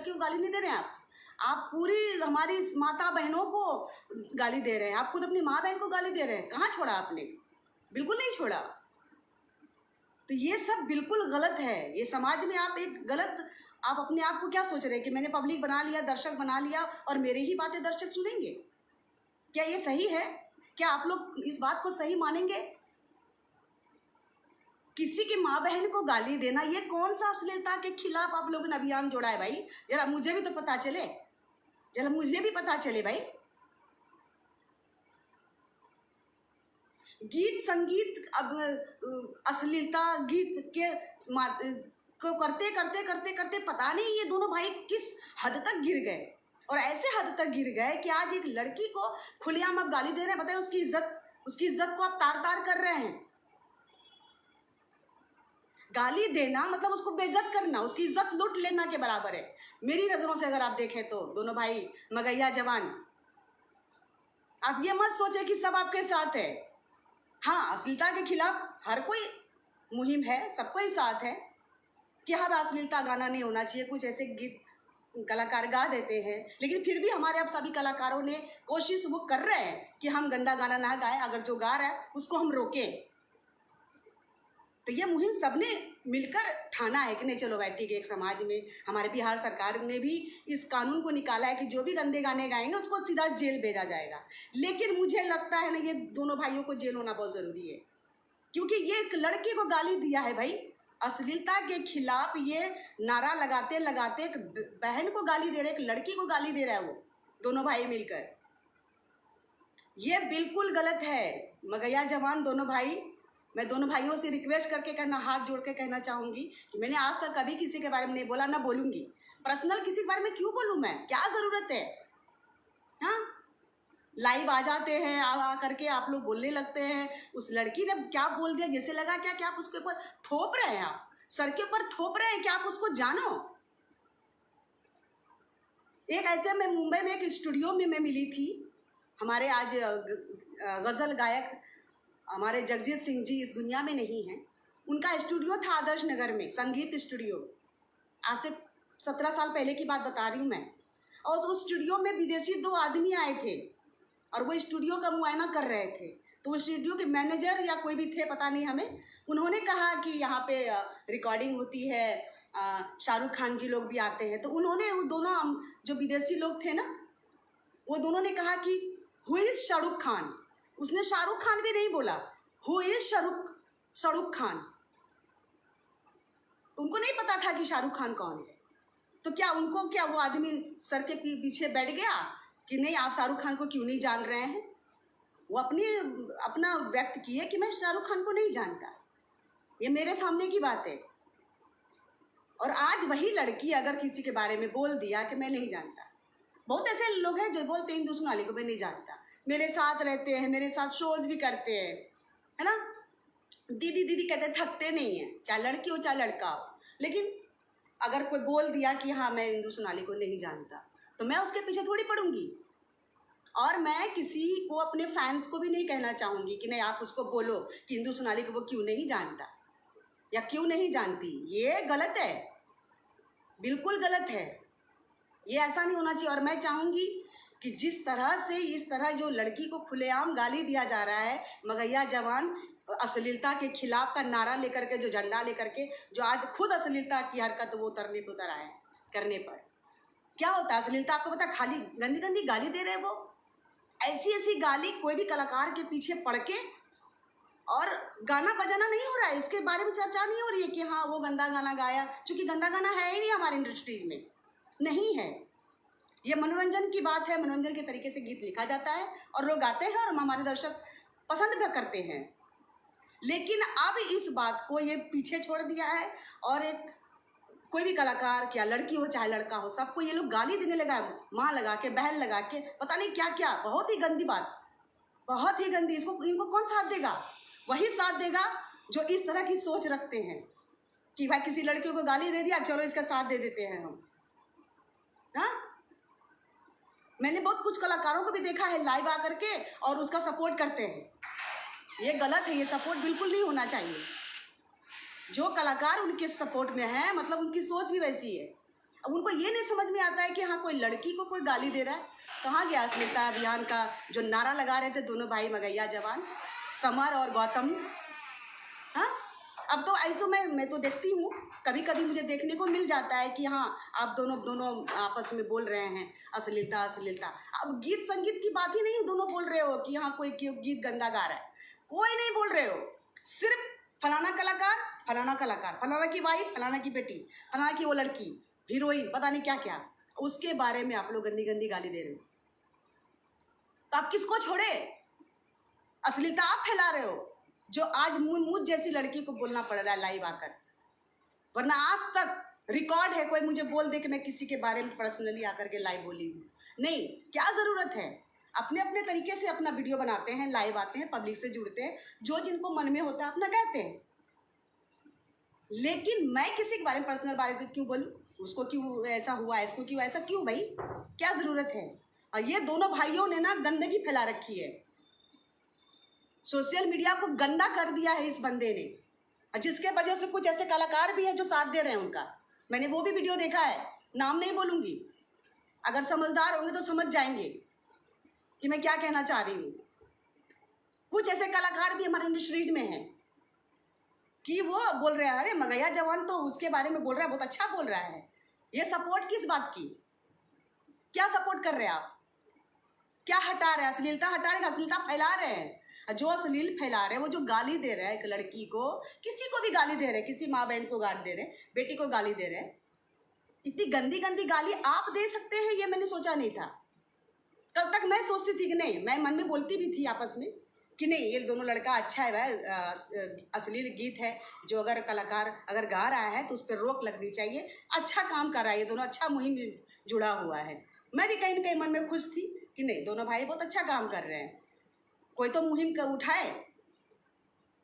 लड़की को गाली नहीं दे रहे हैं आप पूरी हमारी माता बहनों को गाली दे रहे हैं। आप खुद अपनी माँ बहन को गाली दे रहे हैं। कहाँ छोड़ा आपने? बिल्कुल नहीं छोड़ा। तो ये सब बिल्कुल गलत है। ये समाज में आप एक गलत, आप अपने आप को क्या सोच रहे हैं कि मैंने पब्लिक बना लिया, दर्शक बना लिया और मेरे ही बातें दर्शक सुनेंगे? क्या ये सही है? क्या आप लोग इस बात को सही मानेंगे? किसी की माँ बहन को गाली देना, ये कौन सा अश्लीलता के खिलाफ आप लोगों ने अभियान जोड़ा है भाई? जरा मुझे भी तो पता चले, जरा मुझे भी पता चले भाई। गीत संगीत, अब अश्लीलता गीत के को करते करते करते करते पता नहीं ये दोनों भाई किस हद तक गिर गए, और ऐसे हद तक गिर गए कि आज एक लड़की को खुलेआम आप गाली दे रहे हैं। बताइए, उसकी इज्जत को आप तार तार कर रहे हैं। गाली देना मतलब उसको बेइज्जत करना, उसकी इज्जत लूट लेना के बराबर है मेरी नजरों से। अगर आप देखें तो दोनों भाई मगैया जवान, आप ये मत सोचे कि सब आपके साथ है। हाँ, अश्लीलता के खिलाफ हर कोई मुहिम है, सबको ही साथ है कि हाँ, अश्लीलता गाना नहीं होना चाहिए। कुछ ऐसे गीत कलाकार गा देते हैं, लेकिन फिर भी हमारे अब सभी कलाकारों ने कोशिश वो कर रहे हैं कि हम गंदा गाना ना गाएं, अगर जो गा रहा है उसको हम रोकें। तो ये मुहिम सबने मिलकर ठाना है कि नहीं, चलो भाई ठीक है। एक समाज में हमारे बिहार सरकार ने भी इस कानून को निकाला है कि जो भी गंदे गाने गाएंगे उसको सीधा जेल भेजा जाएगा। लेकिन मुझे लगता है ना, ये दोनों भाइयों को जेल होना बहुत ज़रूरी है, क्योंकि ये एक लड़की को गाली दिया है भाई। अश्लीलता के खिलाफ ये नारा लगाते लगाते एक बहन को गाली दे रहे, एक लड़की को गाली दे रहा है वो दोनों भाई मिलकर। ये बिल्कुल गलत है। मगैया जवान दोनों भाई, मैं दोनों भाइयों से रिक्वेस्ट करके कहना, हाथ जोड़ के कहना चाहूँगी कि मैंने आज तक कभी किसी के बारे में नहीं बोला, ना बोलूँगी। पर्सनल किसी के बारे में क्यों बोलूँ मैं? क्या ज़रूरत है? हाँ, लाइव आ जाते हैं, आ करके आप लोग बोलने लगते हैं। उस लड़की ने क्या बोल दिया, जैसे लगा क्या कि आप उसके ऊपर थोप रहे हैं, आप सर के ऊपर थोप रहे हैं कि आप उसको जानो। एक ऐसे में मुंबई में एक स्टूडियो में मैं मिली थी। हमारे आज गज़ल गायक हमारे जगजीत सिंह जी इस दुनिया में नहीं हैं। उनका स्टूडियो था आदर्श नगर में, संगीत स्टूडियो। आज से 17 साल पहले की बात बता रही हूँ मैं। और उस स्टूडियो में विदेशी 2 आदमी आए थे और वो स्टूडियो का मुआयना कर रहे थे। तो वो स्टूडियो के मैनेजर या कोई भी थे, पता नहीं हमें, उन्होंने कहा कि यहाँ पे रिकॉर्डिंग होती है, शाहरुख खान जी लोग भी आते हैं। तो उन्होंने वो दोनों जो विदेशी लोग थे ना, वो दोनों ने कहा कि हु इज़ शाहरुख खान। उसने शाहरुख खान भी नहीं बोला, हु इज़ शाहरुख खान। उनको नहीं पता था कि शाहरुख खान कौन है। तो क्या उनको, क्या वो आदमी सर के पीछे बैठ गया कि नहीं आप शाहरुख खान को क्यों नहीं जान रहे हैं? वो अपना व्यक्त किए कि मैं शाहरुख खान को नहीं जानता। ये मेरे सामने की बात है। और आज वही लड़की अगर किसी के बारे में बोल दिया कि मैं नहीं जानता, बहुत ऐसे लोग हैं जो बोलते हैं हिंदू सोनाली को मैं नहीं जानता, मेरे साथ रहते हैं, मेरे साथ शोज भी करते हैं, है ना, दीदी दीदी कहते, थकते नहीं हैं, चाहे लड़की हो चाहे लड़का हो। लेकिन अगर कोई बोल दिया कि हाँ मैं हिंदू सोनाली को नहीं जानता, तो मैं उसके पीछे थोड़ी पड़ूंगी। और मैं किसी को, अपने फैंस को भी नहीं कहना चाहूँगी कि नहीं आप उसको बोलो कि हिंदू सोनाली को वो क्यों नहीं जानता या क्यों नहीं जानती। ये गलत है, बिल्कुल गलत है। ये ऐसा नहीं होना चाहिए। और मैं चाहूँगी कि जिस तरह से इस तरह जो लड़की को खुलेआम गाली दिया जा रहा है, मगैया जवान अश्लीलता के खिलाफ का नारा लेकर के, जो झंडा लेकर के, जो आज खुद अश्लीलता की हरकत वो उतरने पे उतर आए करने पर क्या होता है? अश्लीलता आपको पता, खाली गंदी गंदी गाली दे रहे हैं वो। ऐसी ऐसी गाली कोई भी कलाकार के पीछे पड़ के, और गाना बजाना नहीं हो रहा है, इसके बारे में चर्चा नहीं हो रही है कि हाँ वो गंदा गाना गाया, क्योंकि गंदा गाना है ही नहीं हमारी इंडस्ट्रीज में, नहीं है। ये मनोरंजन की बात है, मनोरंजन के तरीके से गीत लिखा जाता है और लोग गाते हैं और हमारे दर्शक पसंद भी करते हैं। लेकिन अब इस बात को ये पीछे छोड़ दिया है और एक कोई भी कलाकार, क्या लड़की हो चाहे लड़का हो, सबको ये लोग गाली देने लगा है, माँ लगा के, बहन लगा के, पता नहीं क्या क्या। बहुत ही गंदी बात, बहुत ही गंदी। इनको कौन साथ देगा? वही साथ देगा जो इस तरह की सोच रखते हैं कि भाई किसी लड़कियों को गाली दे दिया, चलो इसका साथ दे देते हैं हम। हाँ, मैंने बहुत कुछ कलाकारों को भी देखा है लाइव आकर के और उसका सपोर्ट करते हैं। ये गलत है, ये सपोर्ट बिल्कुल नहीं होना चाहिए। जो कलाकार उनके सपोर्ट में है, मतलब उनकी सोच भी वैसी है। अब उनको ये नहीं समझ में आता है कि हाँ कोई लड़की को कोई गाली दे रहा है। कहाँ गया अस्मिता अभियान का जो नारा लगा रहे थे दोनों भाई मगैया जवान, समर और गौतम? हाँ, अब तो ऐसे मैं तो देखती हूँ, कभी कभी मुझे देखने को मिल जाता है कि हाँ आप दोनों आपस में बोल रहे हैं अश्लीलता अश्लीलता। अब गीत संगीत की बात ही नहीं, दोनों बोल रहे हो कि हाँ कोई क्यों गीत गंदा गा रहा है, कोई नहीं बोल रहे हो। सिर्फ फलाना कलाकार, फलाना कलाकार, फलाना की वाइफ, फलाना की बेटी, फलाना की वो लड़की हीरोइन, पता नहीं क्या क्या, उसके बारे में आप लोग गंदी गंदी गाली दे रहे हो। तो आप किसको छोड़े? अश्लीलता आप फैला रहे हो, जो आज मुझ जैसी लड़की को बोलना पड़ रहा है लाइव आकर। वरना आज तक रिकॉर्ड है, कोई मुझे बोल दे कि मैं किसी के बारे में पर्सनली आकर के लाइव बोली हूँ, नहीं। क्या ज़रूरत है? अपने अपने तरीके से अपना वीडियो बनाते हैं, लाइव आते हैं, पब्लिक से जुड़ते हैं, जो जिनको मन में होता है अपना कहते हैं। लेकिन मैं किसी के बारे में पर्सनल बारे में क्यों बोलूँ? उसको क्यों ऐसा हुआ, इसको क्यों ऐसा, क्यों भाई? क्या ज़रूरत है? और ये दोनों भाइयों ने ना गंदगी फैला रखी है, सोशल मीडिया को गंदा कर दिया है इस बंदे ने, जिसके वजह से कुछ ऐसे कलाकार भी हैं जो साथ दे रहे हैं उनका। मैंने वो भी वीडियो देखा है, नाम नहीं बोलूँगी, अगर समझदार होंगे तो समझ जाएंगे कि मैं क्या कहना चाह रही हूँ। कुछ ऐसे कलाकार भी हमारे इंडस्ट्रीज में हैं कि वो बोल रहे हैं अरे मगैया जवान तो उसके बारे में बोल रहा है, बहुत अच्छा बोल रहा है। ये सपोर्ट किस बात की? क्या सपोर्ट कर रहे हैं आप? क्या हटा रहे हैं? अश्लीलता हटा रहे हैं, अश्लीलता फैला रहे हैं। जो अश्लील फैला रहे हैं, वो जो गाली दे रहे हैं एक लड़की को, किसी को भी गाली दे रहे हैं, किसी माँ बहन को गाली दे रहे हैं, बेटी को गाली दे रहे हैं, इतनी गंदी गंदी गाली आप दे सकते हैं, ये मैंने सोचा नहीं था। कल तक मैं सोचती थी कि नहीं, मैं मन में बोलती भी थी आपस में कि नहीं ये दोनों लड़का अच्छा है भाई, अश्लील गीत है जो अगर कलाकार अगर गा रहा है तो उस पर रोक लगनी चाहिए, अच्छा काम कर रहा है ये दोनों, अच्छा मुहिम जुड़ा हुआ है। मैं भी कहीं ना कहीं मन में खुश थी कि नहीं दोनों भाई बहुत अच्छा काम कर रहे हैं, कोई तो मुहिम का उठाए।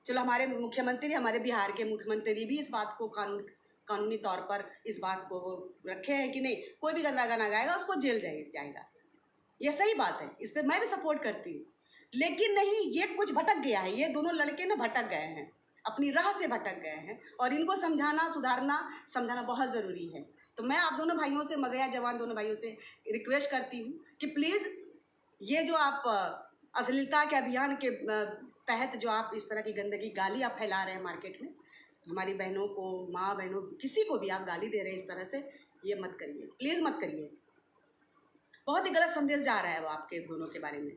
चलो हमारे मुख्यमंत्री, हमारे बिहार के मुख्यमंत्री भी इस बात को कानूनी तौर पर इस बात को रखे हैं कि नहीं कोई भी गंदा गाना गाएगा उसको जेल जाएगा, ये सही बात है, इस पर मैं भी सपोर्ट करती हूँ। लेकिन नहीं, ये कुछ भटक गया है, ये दोनों लड़के ना भटक गए हैं, अपनी राह से भटक गए हैं, और इनको समझाना सुधारना समझाना बहुत ज़रूरी है। तो मैं आप दोनों भाइयों से, मगैया जवान दोनों भाइयों से रिक्वेस्ट करती हूँ कि प्लीज़ ये जो आप अश्लीलता के अभियान के तहत जो आप इस तरह की गंदगी गाली आप फैला रहे हैं मार्केट में, हमारी बहनों को, माँ बहनों, किसी को भी आप गाली दे रहे हैं इस तरह से, ये मत करिए, प्लीज़ मत करिए। बहुत ही गलत संदेश जा रहा है वो आपके दोनों के बारे में।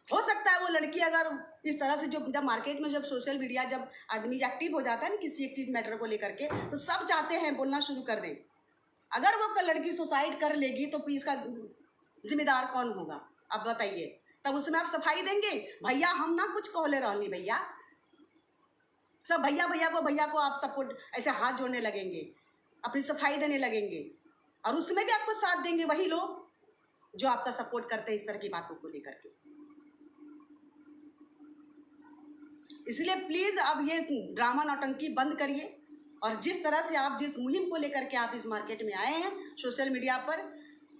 हो सकता है वो लड़की अगर इस तरह से जब मार्केट में जब सोशल मीडिया जब आदमी एक्टिव हो जाता है ना किसी एक चीज़ मैटर को लेकर के, तो सब चाहते हैं बोलना शुरू कर दें। अगर वो लड़की सुसाइड कर लेगी तो फिर इसका जिम्मेदार कौन होगा? आप बताइए। तब उसमें आप सफाई देंगे भैया हम ना कुछ कहले रहनी भैया, सब भैया को आप सपोर्ट ऐसे हाथ जोड़ने लगेंगे, अपनी सफाई देने लगेंगे, और उसमें भी आपको साथ देंगे वही लोग जो आपका सपोर्ट करते हैं इस तरह की बातों को लेकर के। इसलिए प्लीज़ अब ये ड्रामा नौटंकी बंद करिए, और जिस तरह से आप जिस मुहिम को लेकर के आप इस मार्केट में आए हैं सोशल मीडिया पर,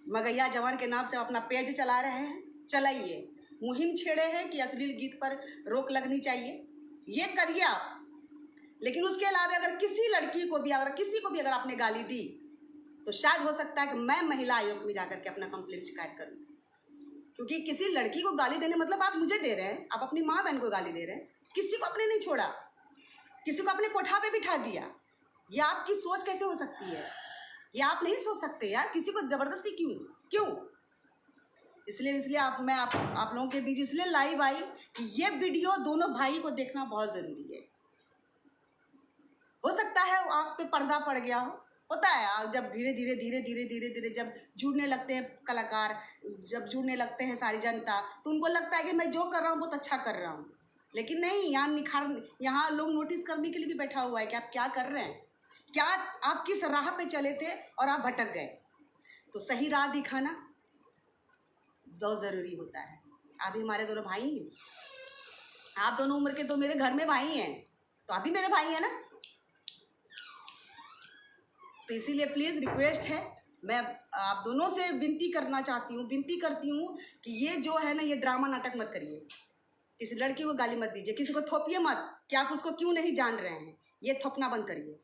मगैया जवान के नाम से अपना पेज चला रहे हैं, चलाइए। मुहिम छेड़े हैं कि अश्लील गीत पर रोक लगनी चाहिए, ये करिए आप। लेकिन उसके अलावा अगर किसी लड़की को भी, अगर किसी को भी अगर आपने गाली दी, तो शायद हो सकता है कि मैं महिला आयोग में जाकर के अपना कंप्लेंट शिकायत करूँ, क्योंकि किसी लड़की को गाली देने मतलब आप मुझे दे रहे हैं, आप अपनी माँ बहन को गाली दे रहे हैं, किसी को आपने नहीं छोड़ा, किसी को अपने कोठा पे बिठा दिया। ये आपकी सोच कैसे हो सकती है? ये आप नहीं सोच सकते यार, किसी को ज़बरदस्ती क्यों? इसलिए आप लोगों के बीच इसलिए लाइव आई कि ये वीडियो दोनों भाई को देखना बहुत ज़रूरी है। हो सकता है आँख पे पर्दा पड़ गया होता है, जब धीरे धीरे जब जुड़ने लगते हैं कलाकार, जब जुड़ने लगते हैं सारी जनता, तो उनको लगता है कि मैं जो कर रहा हूँ बहुत अच्छा कर रहा हूँ। लेकिन नहीं, यहाँ लोग नोटिस करने के लिए भी बैठा हुआ है कि आप क्या कर रहे हैं, क्या आप किस राह पे चले थे और आप भटक गए। तो सही राह दिखाना बहुत ज़रूरी होता है। आप भी हमारे दोनों भाई हैं, आप दोनों उम्र के तो मेरे घर में भाई हैं, तो आप भी मेरे भाई हैं ना। तो इसीलिए प्लीज़ रिक्वेस्ट है, मैं आप दोनों से विनती करती हूँ कि ये जो है ना, ये ड्रामा नाटक मत करिए, किसी लड़की को गाली मत दीजिए, किसी को थोपिए मत कि आप उसको क्यों नहीं जान रहे हैं, ये थोपना बंद करिए।